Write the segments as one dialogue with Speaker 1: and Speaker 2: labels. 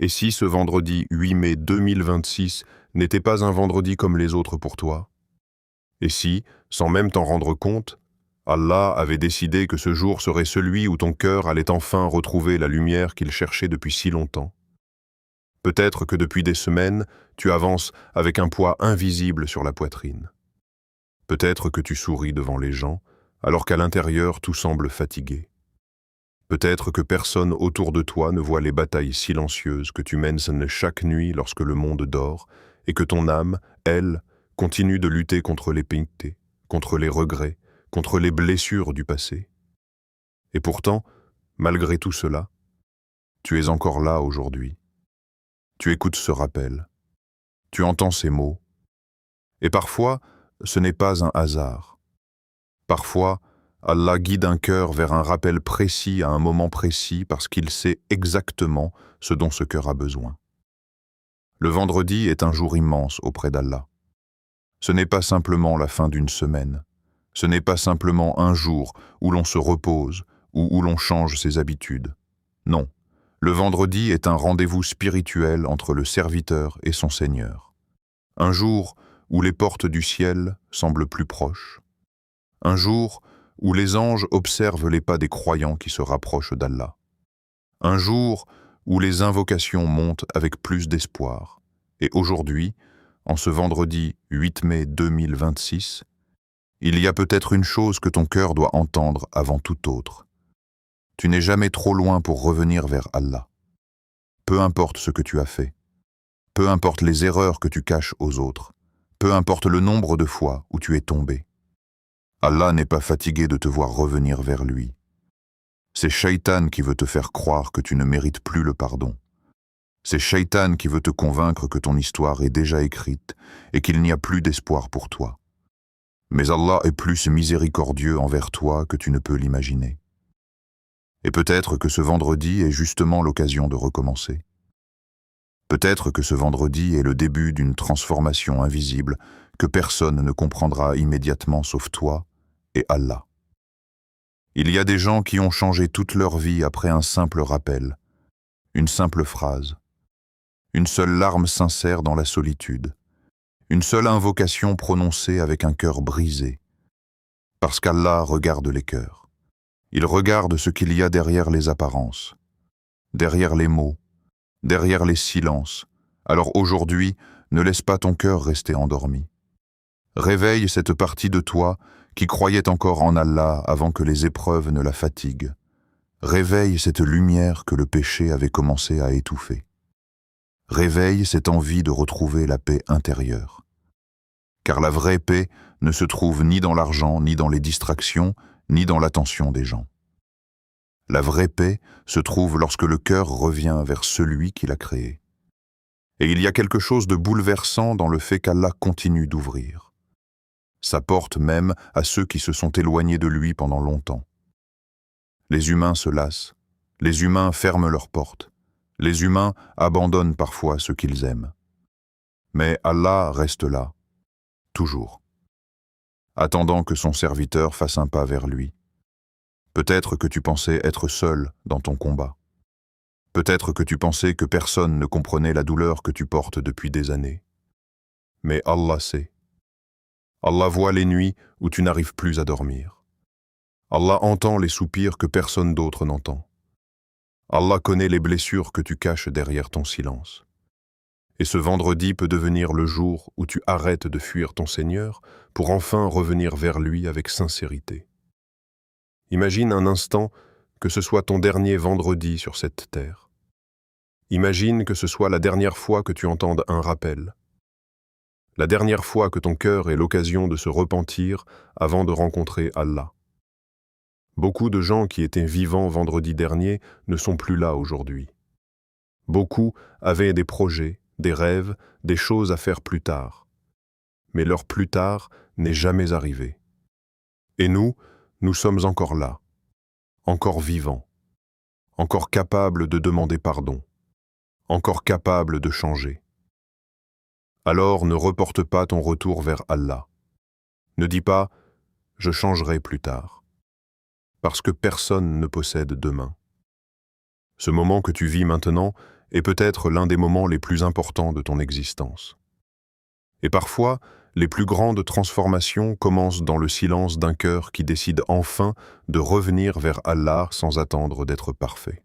Speaker 1: Et si ce vendredi 8 mai 2026 n'était pas un vendredi comme les autres pour toi? Et si, sans même t'en rendre compte, Allah avait décidé que ce jour serait celui où ton cœur allait enfin retrouver la lumière qu'il cherchait depuis si longtemps? Peut-être que depuis des semaines, tu avances avec un poids invisible sur la poitrine. Peut-être que tu souris devant les gens, alors qu'à l'intérieur tout semble fatigué. Peut-être que personne autour de toi ne voit les batailles silencieuses que tu mènes chaque nuit lorsque le monde dort, et que ton âme, elle, continue de lutter contre les péchés, contre les regrets, contre les blessures du passé. Et pourtant, malgré tout cela, tu es encore là aujourd'hui. Tu écoutes ce rappel, tu entends ces mots, et parfois, ce n'est pas un hasard. Parfois, Allah guide un cœur vers un rappel précis à un moment précis parce qu'il sait exactement ce dont ce cœur a besoin. Le vendredi est un jour immense auprès d'Allah. Ce n'est pas simplement la fin d'une semaine. Ce n'est pas simplement un jour où l'on se repose ou où l'on change ses habitudes. Non, le vendredi est un rendez-vous spirituel entre le serviteur et son Seigneur. Un jour où les portes du ciel semblent plus proches. Un jour où les anges observent les pas des croyants qui se rapprochent d'Allah. Un jour où les invocations montent avec plus d'espoir. Et aujourd'hui, en ce vendredi 8 mai 2026, il y a peut-être une chose que ton cœur doit entendre avant tout autre. Tu n'es jamais trop loin pour revenir vers Allah. Peu importe ce que tu as fait, peu importe les erreurs que tu caches aux autres, peu importe le nombre de fois où tu es tombé. Allah n'est pas fatigué de te voir revenir vers lui. C'est Shaitan qui veut te faire croire que tu ne mérites plus le pardon. C'est Shaitan qui veut te convaincre que ton histoire est déjà écrite et qu'il n'y a plus d'espoir pour toi. Mais Allah est plus miséricordieux envers toi que tu ne peux l'imaginer. Et peut-être que ce vendredi est justement l'occasion de recommencer. Peut-être que ce vendredi est le début d'une transformation invisible que personne ne comprendra immédiatement sauf toi et Allah. Il y a des gens qui ont changé toute leur vie après un simple rappel, une simple phrase, une seule larme sincère dans la solitude, une seule invocation prononcée avec un cœur brisé, parce qu'Allah regarde les cœurs. Il regarde ce qu'il y a derrière les apparences, derrière les mots, derrière les silences. Alors aujourd'hui, ne laisse pas ton cœur rester endormi. Réveille cette partie de toi qui croyait encore en Allah avant que les épreuves ne la fatiguent. Réveille cette lumière que le péché avait commencé à étouffer. Réveille cette envie de retrouver la paix intérieure. Car la vraie paix ne se trouve ni dans l'argent, ni dans les distractions, ni dans l'attention des gens. La vraie paix se trouve lorsque le cœur revient vers celui qui l'a créé. Et il y a quelque chose de bouleversant dans le fait qu'Allah continue d'ouvrir sa porte même à ceux qui se sont éloignés de lui pendant longtemps. Les humains se lassent, les humains ferment leurs portes, les humains abandonnent parfois ceux qu'ils aiment. Mais Allah reste là, toujours, attendant que son serviteur fasse un pas vers lui. Peut-être que tu pensais être seul dans ton combat. Peut-être que tu pensais que personne ne comprenait la douleur que tu portes depuis des années. Mais Allah sait. Allah voit les nuits où tu n'arrives plus à dormir. Allah entend les soupirs que personne d'autre n'entend. Allah connaît les blessures que tu caches derrière ton silence. Et ce vendredi peut devenir le jour où tu arrêtes de fuir ton Seigneur pour enfin revenir vers lui avec sincérité. Imagine un instant que ce soit ton dernier vendredi sur cette terre. Imagine que ce soit la dernière fois que tu entendes un rappel. La dernière fois que ton cœur ait l'occasion de se repentir avant de rencontrer Allah. Beaucoup de gens qui étaient vivants vendredi dernier ne sont plus là aujourd'hui. Beaucoup avaient des projets, des rêves, des choses à faire plus tard. Mais leur plus tard n'est jamais arrivé. Et nous sommes encore là, encore vivants, encore capables de demander pardon, encore capables de changer. Alors ne reporte pas ton retour vers Allah. Ne dis pas « je changerai plus tard », parce que personne ne possède demain. Ce moment que tu vis maintenant est peut-être l'un des moments les plus importants de ton existence. Et parfois, les plus grandes transformations commencent dans le silence d'un cœur qui décide enfin de revenir vers Allah sans attendre d'être parfait.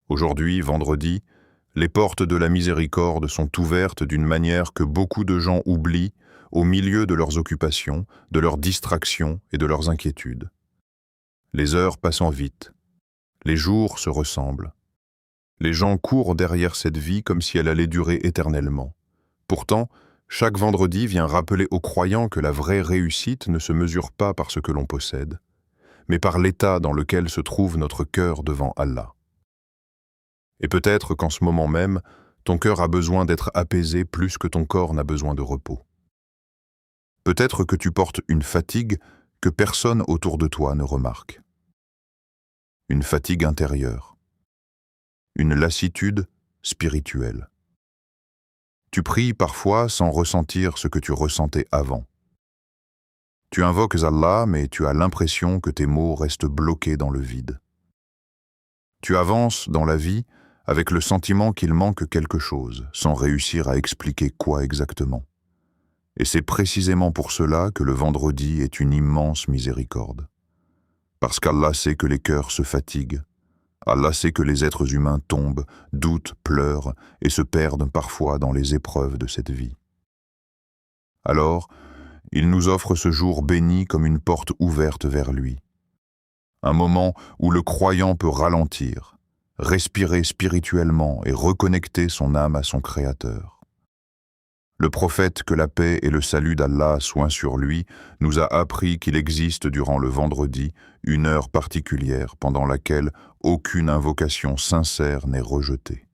Speaker 1: Aujourd'hui, vendredi, les portes de la miséricorde sont ouvertes d'une manière que beaucoup de gens oublient au milieu de leurs occupations, de leurs distractions et de leurs inquiétudes. Les heures passant vite, les jours se ressemblent. Les gens courent derrière cette vie comme si elle allait durer éternellement. Pourtant, chaque vendredi vient rappeler aux croyants que la vraie réussite ne se mesure pas par ce que l'on possède, mais par l'état dans lequel se trouve notre cœur devant Allah. Et peut-être qu'en ce moment même, ton cœur a besoin d'être apaisé plus que ton corps n'a besoin de repos. Peut-être que tu portes une fatigue que personne autour de toi ne remarque. Une fatigue intérieure. Une lassitude spirituelle. Tu pries parfois sans ressentir ce que tu ressentais avant. Tu invoques Allah, mais tu as l'impression que tes mots restent bloqués dans le vide. Tu avances dans la vie avec le sentiment qu'il manque quelque chose, sans réussir à expliquer quoi exactement. Et c'est précisément pour cela que le vendredi est une immense miséricorde. Parce qu'Allah sait que les cœurs se fatiguent, Allah sait que les êtres humains tombent, doutent, pleurent et se perdent parfois dans les épreuves de cette vie. Alors, il nous offre ce jour béni comme une porte ouverte vers lui. Un moment où le croyant peut ralentir, respirer spirituellement et reconnecter son âme à son Créateur. Le prophète, que la paix et le salut d'Allah soient sur lui, nous a appris qu'il existe durant le vendredi une heure particulière pendant laquelle aucune invocation sincère n'est rejetée.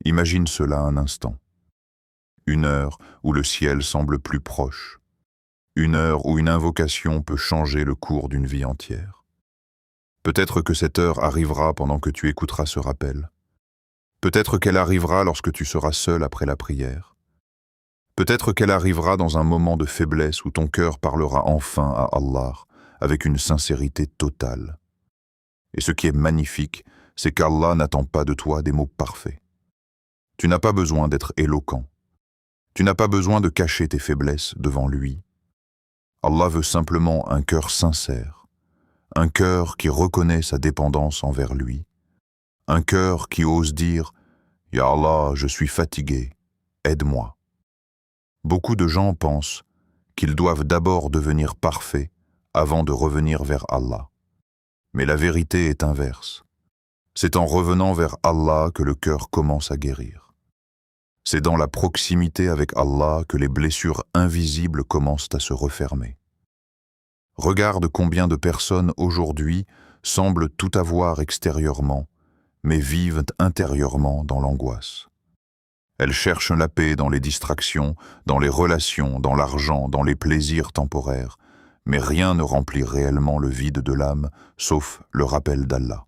Speaker 1: Imagine cela un instant. Une heure où le ciel semble plus proche. Une heure où une invocation peut changer le cours d'une vie entière. Peut-être que cette heure arrivera pendant que tu écouteras ce rappel. Peut-être qu'elle arrivera lorsque tu seras seul après la prière. Peut-être qu'elle arrivera dans un moment de faiblesse où ton cœur parlera enfin à Allah avec une sincérité totale. Et ce qui est magnifique, c'est qu'Allah n'attend pas de toi des mots parfaits. Tu n'as pas besoin d'être éloquent. Tu n'as pas besoin de cacher tes faiblesses devant lui. Allah veut simplement un cœur sincère. Un cœur qui reconnaît sa dépendance envers lui. Un cœur qui ose dire « Ya Allah, je suis fatigué, aide-moi ». Beaucoup de gens pensent qu'ils doivent d'abord devenir parfaits avant de revenir vers Allah. Mais la vérité est inverse. C'est en revenant vers Allah que le cœur commence à guérir. C'est dans la proximité avec Allah que les blessures invisibles commencent à se refermer. Regarde combien de personnes aujourd'hui semblent tout avoir extérieurement, mais vivent intérieurement dans l'angoisse. Elles cherchent la paix dans les distractions, dans les relations, dans l'argent, dans les plaisirs temporaires, mais rien ne remplit réellement le vide de l'âme, sauf le rappel d'Allah.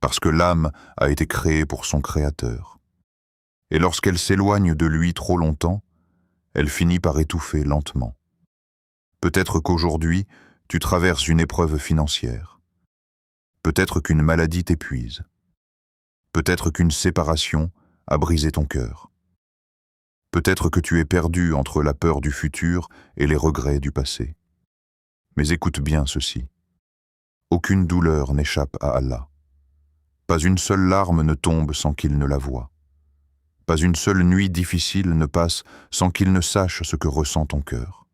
Speaker 1: Parce que l'âme a été créée pour son Créateur. Et lorsqu'elle s'éloigne de lui trop longtemps, elle finit par étouffer lentement. Peut-être qu'aujourd'hui, tu traverses une épreuve financière. Peut-être qu'une maladie t'épuise. Peut-être qu'une séparation a brisé ton cœur. Peut-être que tu es perdu entre la peur du futur et les regrets du passé. Mais écoute bien ceci. Aucune douleur n'échappe à Allah. Pas une seule larme ne tombe sans qu'il ne la voie. Pas une seule nuit difficile ne passe sans qu'il ne sache ce que ressent ton cœur.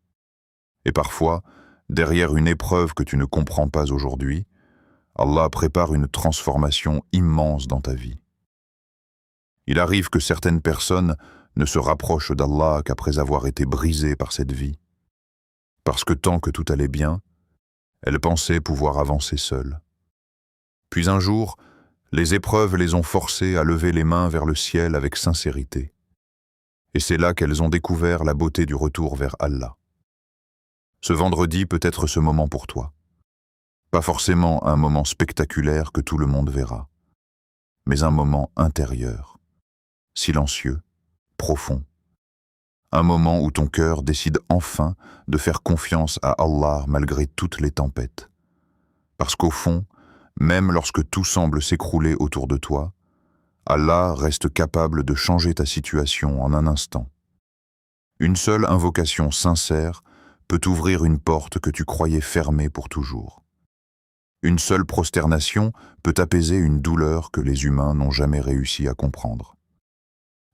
Speaker 1: Et parfois, derrière une épreuve que tu ne comprends pas aujourd'hui, Allah prépare une transformation immense dans ta vie. Il arrive que certaines personnes ne se rapprochent d'Allah qu'après avoir été brisées par cette vie. Parce que tant que tout allait bien, elles pensaient pouvoir avancer seules. Puis un jour, les épreuves les ont forcées à lever les mains vers le ciel avec sincérité. Et c'est là qu'elles ont découvert la beauté du retour vers Allah. Ce vendredi peut être ce moment pour toi. Pas forcément un moment spectaculaire que tout le monde verra, mais un moment intérieur, silencieux, profond. Un moment où ton cœur décide enfin de faire confiance à Allah malgré toutes les tempêtes. Parce qu'au fond, même lorsque tout semble s'écrouler autour de toi,
Speaker 2: Allah reste capable de changer ta situation en un instant. Une seule invocation sincère peut ouvrir une porte que tu croyais fermée pour toujours. Une seule prosternation peut apaiser une douleur que les humains n'ont jamais réussi à comprendre.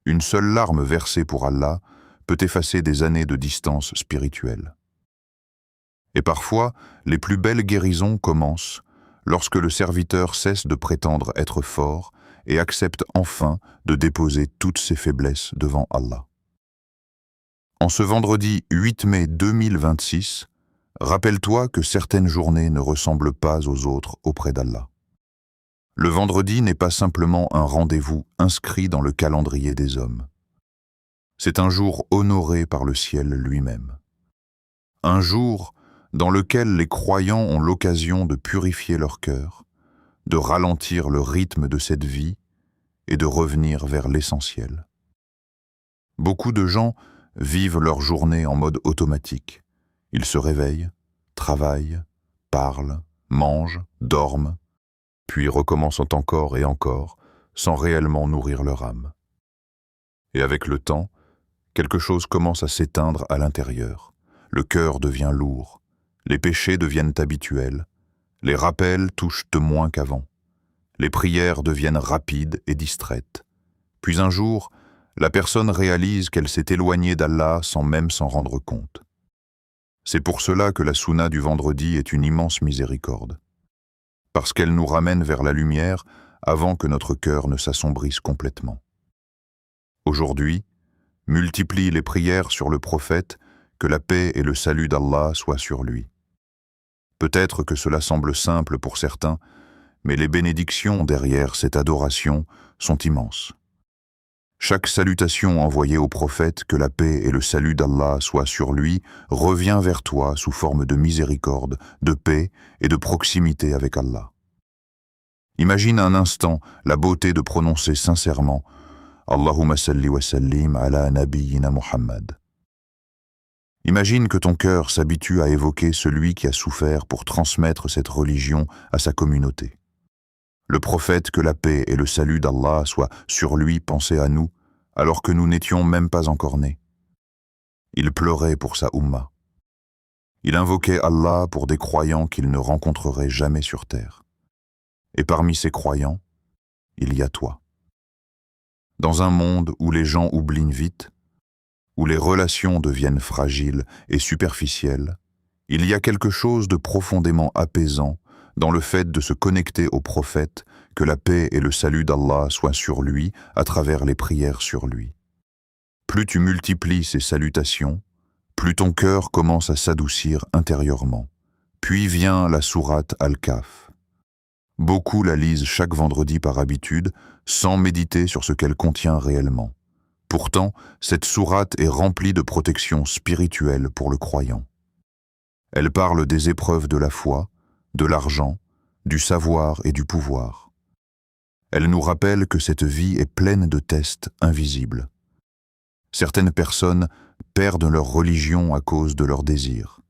Speaker 2: Une seule larme versée pour Allah peut effacer des années de distance spirituelle. Et parfois, les plus belles guérisons commencent lorsque le serviteur cesse de prétendre être fort et accepte enfin de déposer toutes ses faiblesses devant Allah. En ce vendredi 8 mai 2026, rappelle-toi que certaines journées ne ressemblent pas aux autres auprès d'Allah. Le vendredi n'est pas simplement un rendez-vous inscrit dans le calendrier des hommes. C'est un jour honoré par le ciel lui-même. Un jour dans lequel les croyants ont l'occasion de purifier leur cœur, de ralentir le rythme de cette vie et de revenir vers l'essentiel. Beaucoup de gens vivent leur journée en mode automatique. Ils se réveillent, travaillent, parlent, mangent, dorment, puis recommencent encore et encore, sans réellement nourrir leur âme. Et avec le temps, quelque chose commence à s'éteindre à l'intérieur. Le cœur devient lourd, les péchés deviennent habituels, les rappels touchent de moins qu'avant, les prières deviennent rapides et distraites. Puis un jour, la personne réalise qu'elle s'est éloignée d'Allah sans même s'en rendre compte. C'est pour cela que la souna du vendredi est une immense miséricorde, parce qu'elle nous ramène vers la lumière avant que notre cœur ne s'assombrisse complètement. Aujourd'hui, multiplie les prières sur le prophète, que la paix et le salut d'Allah soient sur lui. Peut-être que cela semble simple pour certains, mais les bénédictions derrière cette adoration sont immenses. Chaque salutation envoyée au prophète, que la paix et le salut d'Allah soient sur lui, revient vers toi sous forme de miséricorde, de paix et de proximité avec Allah. Imagine un instant la beauté de prononcer sincèrement « Allahumma salli wa sallim ala nabiyyina Muhammad ». Imagine que ton cœur s'habitue à évoquer celui qui a souffert pour transmettre cette religion à sa communauté. Le prophète, que la paix et le salut d'Allah soient sur lui, pensait à nous, alors que nous n'étions même pas encore nés. Il pleurait pour sa Ummah. Il invoquait Allah pour des croyants qu'il ne rencontrerait jamais sur terre. Et parmi ces croyants, il y a toi. Dans un monde où les gens oublient vite, où les relations deviennent fragiles et superficielles, il y a quelque chose de profondément apaisant dans le fait de se connecter au prophète, que la paix et le salut d'Allah soient sur lui à travers les prières sur lui. Plus tu multiplies ces salutations, plus ton cœur commence à s'adoucir intérieurement. Puis vient la sourate Al-Kahf. Beaucoup la lisent chaque vendredi par habitude, sans méditer sur ce qu'elle contient réellement. Pourtant, cette sourate est remplie de protection spirituelle pour le croyant. Elle parle des épreuves de la foi, de l'argent, du savoir et du pouvoir. Elle nous rappelle que cette vie est pleine de tests invisibles. Certaines personnes perdent leur religion à cause de leurs désirs,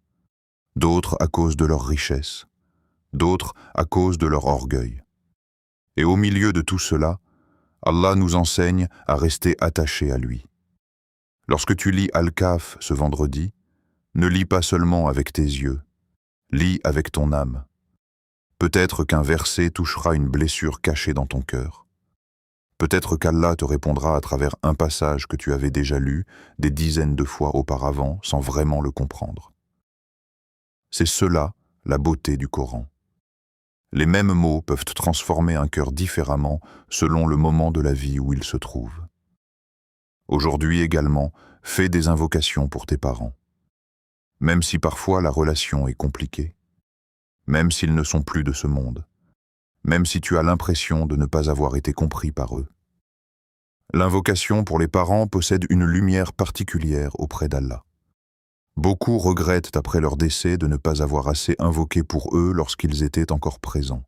Speaker 2: d'autres à cause de leur richesse, d'autres à cause de leur orgueil. Et au milieu de tout cela, Allah nous enseigne à rester attachés à lui. Lorsque tu lis Al-Kahf ce vendredi, ne lis pas seulement avec tes yeux, lis avec ton âme. Peut-être qu'un verset touchera une blessure cachée dans ton cœur. Peut-être qu'Allah te répondra à travers un passage que tu avais déjà lu des dizaines de fois auparavant sans vraiment le comprendre. C'est cela, la beauté du Coran. Les mêmes mots peuvent transformer un cœur différemment selon le moment de la vie où il se trouve. Aujourd'hui également, fais des invocations pour tes parents. Même si parfois la relation est compliquée, même s'ils ne sont plus de ce monde, même si tu as l'impression de ne pas avoir été compris par eux. L'invocation pour les parents possède une lumière particulière auprès d'Allah. Beaucoup regrettent après leur décès de ne pas avoir assez invoqué pour eux lorsqu'ils étaient encore présents.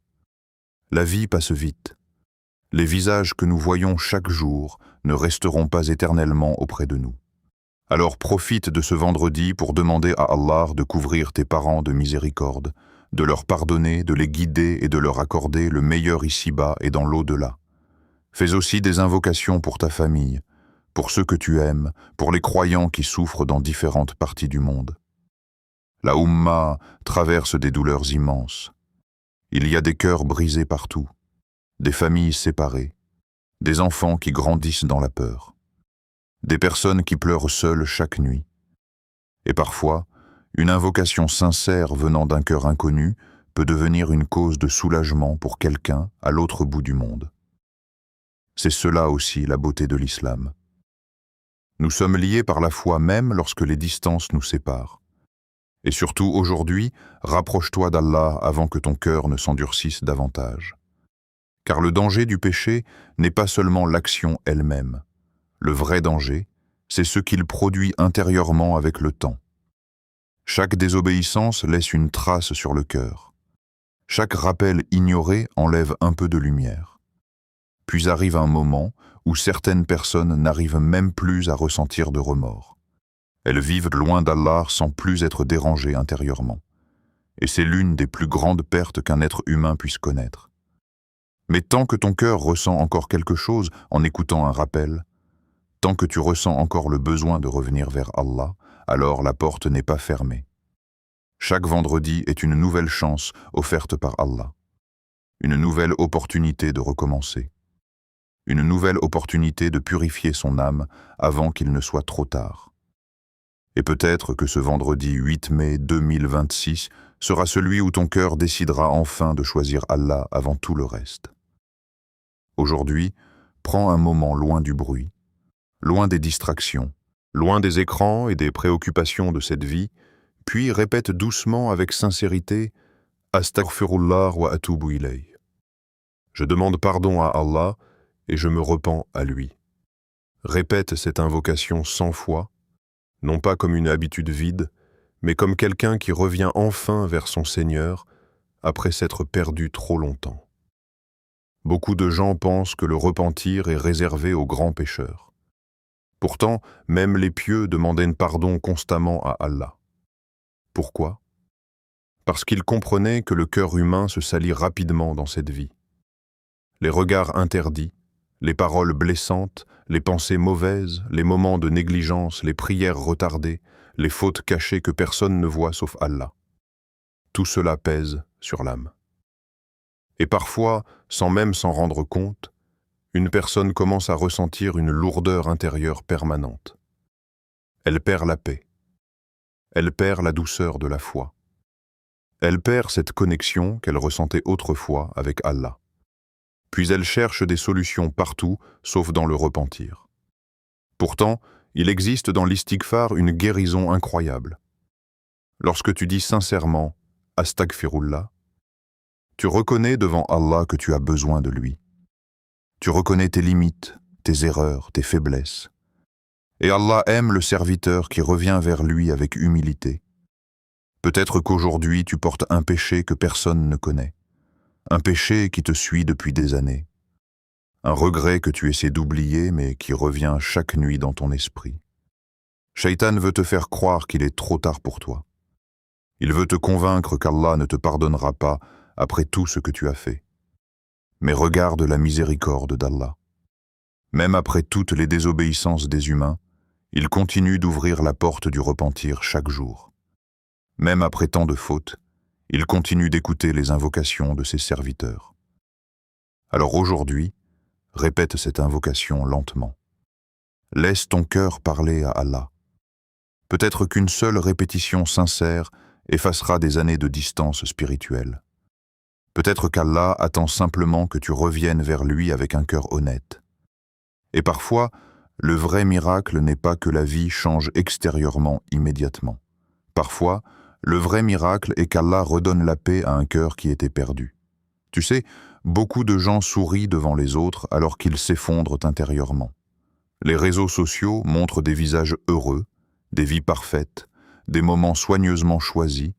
Speaker 2: La vie passe vite. Les visages que nous voyons chaque jour ne resteront pas éternellement auprès de nous. Alors profite de ce vendredi pour demander à Allah de couvrir tes parents de miséricorde, de leur pardonner, de les guider et de leur accorder le meilleur ici-bas et dans l'au-delà. Fais aussi des invocations pour ta famille, pour ceux que tu aimes, pour les croyants qui souffrent dans différentes parties du monde. La Oumma traverse des douleurs immenses. Il y a des cœurs brisés partout, des familles séparées, des enfants qui grandissent dans la peur, des personnes qui pleurent seules chaque nuit. Et parfois, une invocation sincère venant d'un cœur inconnu peut devenir une cause de soulagement pour quelqu'un à l'autre bout du monde. C'est cela aussi la beauté de l'islam. Nous sommes liés par la foi même lorsque les distances nous séparent. Et surtout aujourd'hui, rapproche-toi d'Allah avant que ton cœur ne s'endurcisse davantage. Car le danger du péché n'est pas seulement l'action elle-même. Le vrai danger, c'est ce qu'il produit intérieurement avec le temps. Chaque désobéissance laisse une trace sur le cœur. Chaque rappel ignoré enlève un peu de lumière. Puis arrive un moment où certaines personnes n'arrivent même plus à ressentir de remords. Elles vivent loin d'Allah sans plus être dérangées intérieurement. Et c'est l'une des plus grandes pertes qu'un être humain puisse connaître. Mais tant que ton cœur ressent encore quelque chose en écoutant un rappel, tant que tu ressens encore le besoin de revenir vers Allah, alors la porte n'est pas fermée. Chaque vendredi est une nouvelle chance offerte par Allah. Une nouvelle opportunité de recommencer. Une nouvelle opportunité de purifier son âme avant qu'il ne soit trop tard. Et peut-être que ce vendredi 8 mai 2026 sera celui où ton cœur décidera enfin de choisir Allah avant tout le reste. Aujourd'hui, prends un moment loin du bruit, loin des distractions, loin des écrans et des préoccupations de cette vie, puis répète doucement avec sincérité « Astaghfirullah wa atubu ilayh ». Je demande pardon à Allah et je me repens à lui. Répète cette invocation 100 fois, non pas comme une habitude vide, mais comme quelqu'un qui revient enfin vers son Seigneur après s'être perdu trop longtemps. Beaucoup de gens pensent que le repentir est réservé aux grands pécheurs. Pourtant, même les pieux demandaient pardon constamment à Allah. Pourquoi? Parce qu'ils comprenaient que le cœur humain se salit rapidement dans cette vie. Les regards interdits, les paroles blessantes, les pensées mauvaises, les moments de négligence, les prières retardées, les fautes cachées que personne ne voit sauf Allah. Tout cela pèse sur l'âme. Et parfois, sans même s'en rendre compte, une personne commence à ressentir une lourdeur intérieure permanente. Elle perd la paix. Elle perd la douceur de la foi. Elle perd cette connexion qu'elle ressentait autrefois avec Allah. Puis elle cherche des solutions partout, sauf dans le repentir. Pourtant, il existe dans l'istighfar une guérison incroyable. Lorsque tu dis sincèrement « Astaghfirullah », tu reconnais devant Allah que tu as besoin de lui. Tu reconnais tes limites, tes erreurs, tes faiblesses. Et Allah aime le serviteur qui revient vers lui avec humilité. Peut-être qu'aujourd'hui tu portes un péché que personne ne connaît. Un péché qui te suit depuis des années. Un regret que tu essaies d'oublier mais qui revient chaque nuit dans ton esprit. Shaitan veut te faire croire qu'il est trop tard pour toi. Il veut te convaincre qu'Allah ne te pardonnera pas après tout ce que tu as fait. Mais regarde la miséricorde d'Allah. Même après toutes les désobéissances des humains, il continue d'ouvrir la porte du repentir chaque jour. Même après tant de fautes, il continue d'écouter les invocations de ses serviteurs. Alors aujourd'hui, répète cette invocation lentement. Laisse ton cœur parler à Allah. Peut-être qu'une seule répétition sincère effacera des années de distance spirituelle. Peut-être qu'Allah attend simplement que tu reviennes vers lui avec un cœur honnête. Et parfois, le vrai miracle n'est pas que la vie change extérieurement immédiatement. Parfois, le vrai miracle est qu'Allah redonne la paix à un cœur qui était perdu. Tu sais, beaucoup de gens sourient devant les autres alors qu'ils s'effondrent intérieurement. Les réseaux sociaux montrent des visages heureux, des vies parfaites, des moments soigneusement choisis,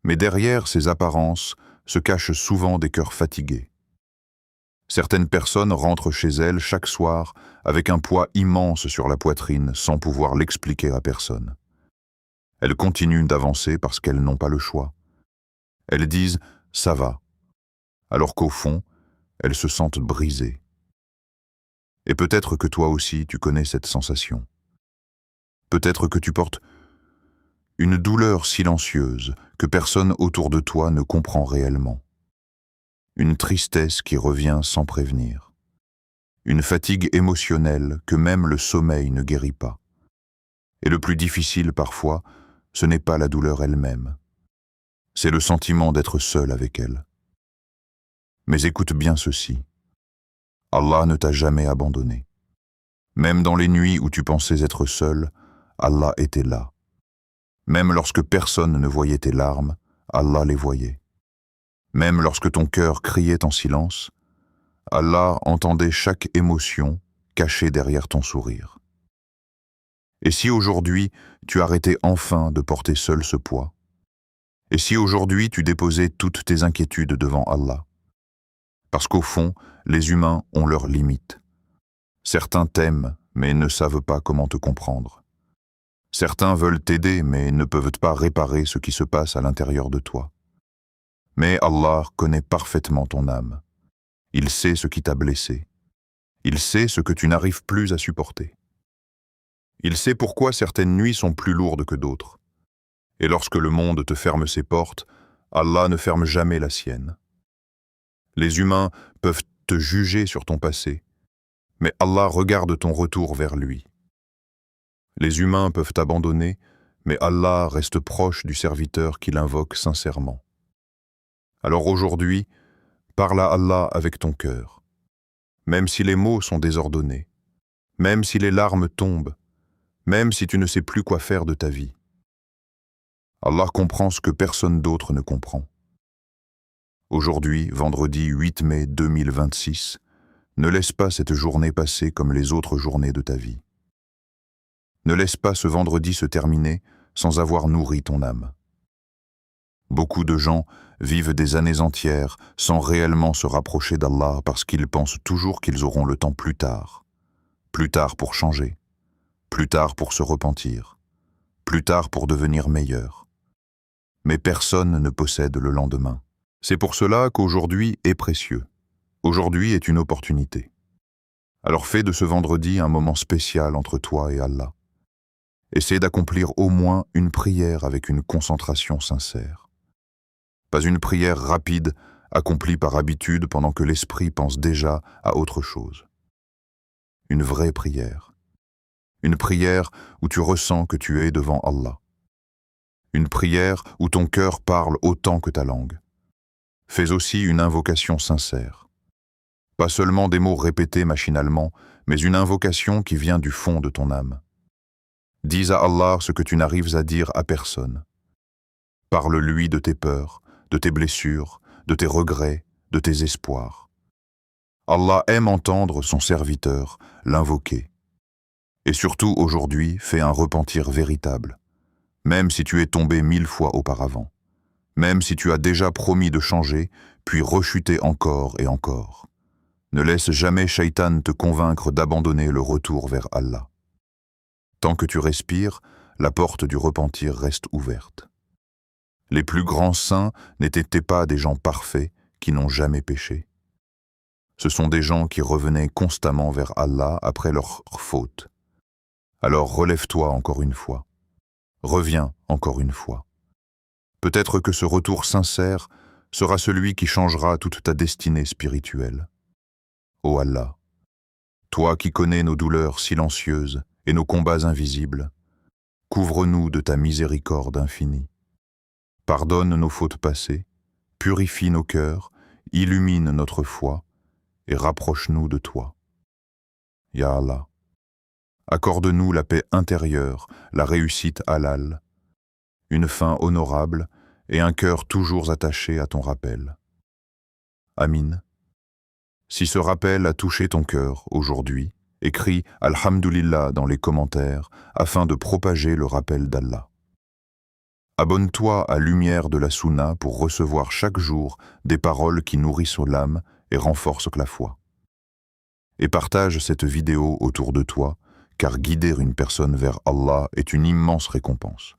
Speaker 2: mais derrière ces apparences se cachent souvent des cœurs fatigués. Certaines personnes rentrent chez elles chaque soir avec un poids immense sur la poitrine sans pouvoir l'expliquer à personne. Elles continuent d'avancer parce qu'elles n'ont pas le choix. Elles disent « ça va », alors qu'au fond, elles se sentent brisées. Et peut-être que toi aussi tu connais cette sensation. Peut-être que tu portes une douleur silencieuse que personne autour de toi ne comprend réellement. Une tristesse qui revient sans prévenir. Une fatigue émotionnelle que même le sommeil ne guérit pas. Et le plus difficile parfois, ce n'est pas la douleur elle-même. C'est le sentiment d'être seul avec elle. Mais écoute bien ceci. Allah ne t'a jamais abandonné. Même dans les nuits où tu pensais être seul, Allah était là. Même lorsque personne ne voyait tes larmes, Allah les voyait. Même lorsque ton cœur criait en silence, Allah entendait chaque émotion cachée derrière ton sourire. Et si aujourd'hui tu arrêtais enfin de porter seul ce poids? Et si aujourd'hui tu déposais toutes tes inquiétudes devant Allah? Parce qu'au fond, les humains ont leurs limites. Certains t'aiment, mais ne savent pas comment te comprendre. Certains veulent t'aider, mais ne peuvent pas réparer ce qui se passe à l'intérieur de toi. Mais Allah connaît parfaitement ton âme. Il sait ce qui t'a blessé. Il sait ce que tu n'arrives plus à supporter. Il sait pourquoi certaines nuits sont plus lourdes que d'autres. Et lorsque le monde te ferme ses portes, Allah ne ferme jamais la sienne. Les humains peuvent te juger sur ton passé, mais Allah regarde ton retour vers lui. Les humains peuvent t'abandonner, mais Allah reste proche du serviteur qui l'invoque sincèrement. Alors aujourd'hui, parle à Allah avec ton cœur. Même si les mots sont désordonnés, même si les larmes tombent, même si tu ne sais plus quoi faire de ta vie. Allah comprend ce que personne d'autre ne comprend. Aujourd'hui, vendredi 8 mai 2026, ne laisse pas cette journée passer comme les autres journées de ta vie. Ne laisse pas ce vendredi se terminer sans avoir nourri ton âme. Beaucoup de gens vivent des années entières sans réellement se rapprocher d'Allah parce qu'ils pensent toujours qu'ils auront le temps plus tard pour changer, plus tard pour se repentir, plus tard pour devenir meilleur. Mais personne ne possède le lendemain. C'est pour cela qu'aujourd'hui est précieux. Aujourd'hui est une opportunité. Alors fais de ce vendredi un moment spécial entre toi et Allah. Essaie d'accomplir au moins une prière avec une concentration sincère. Pas une prière rapide, accomplie par habitude pendant que l'esprit pense déjà à autre chose. Une vraie prière. Une prière où tu ressens que tu es devant Allah. Une prière où ton cœur parle autant que ta langue. Fais aussi une invocation sincère. Pas seulement des mots répétés machinalement, mais une invocation qui vient du fond de ton âme. Dis à Allah ce que tu n'arrives à dire à personne. Parle-lui de tes peurs, de tes blessures, de tes regrets, de tes espoirs. Allah aime entendre son serviteur l'invoquer. Et surtout aujourd'hui, fais un repentir véritable, même si tu es tombé 1000 fois auparavant. Même si tu as déjà promis de changer, puis rechuter encore et encore. Ne laisse jamais Shaitan te convaincre d'abandonner le retour vers Allah. Tant que tu respires, la porte du repentir reste ouverte. Les plus grands saints n'étaient pas des gens parfaits qui n'ont jamais péché. Ce sont des gens qui revenaient constamment vers Allah après leurs fautes. Alors relève-toi encore une fois. Reviens encore une fois. Peut-être que ce retour sincère sera celui qui changera toute ta destinée spirituelle. Ô Allah, toi qui connais nos douleurs silencieuses et nos combats invisibles, couvre-nous de ta miséricorde infinie. Pardonne nos fautes passées, purifie nos cœurs, illumine notre foi et rapproche-nous de toi. Ya Allah, accorde-nous la paix intérieure, la réussite halal, une fin honorable et un cœur toujours attaché à ton rappel. Amin. Si ce rappel a touché ton cœur aujourd'hui, écris Alhamdulillah dans les commentaires afin de propager le rappel d'Allah. Abonne-toi à Lumière de la Sunna pour recevoir chaque jour des paroles qui nourrissent l'âme et renforcent la foi. Et partage cette vidéo autour de toi, car guider une personne vers Allah est une immense récompense.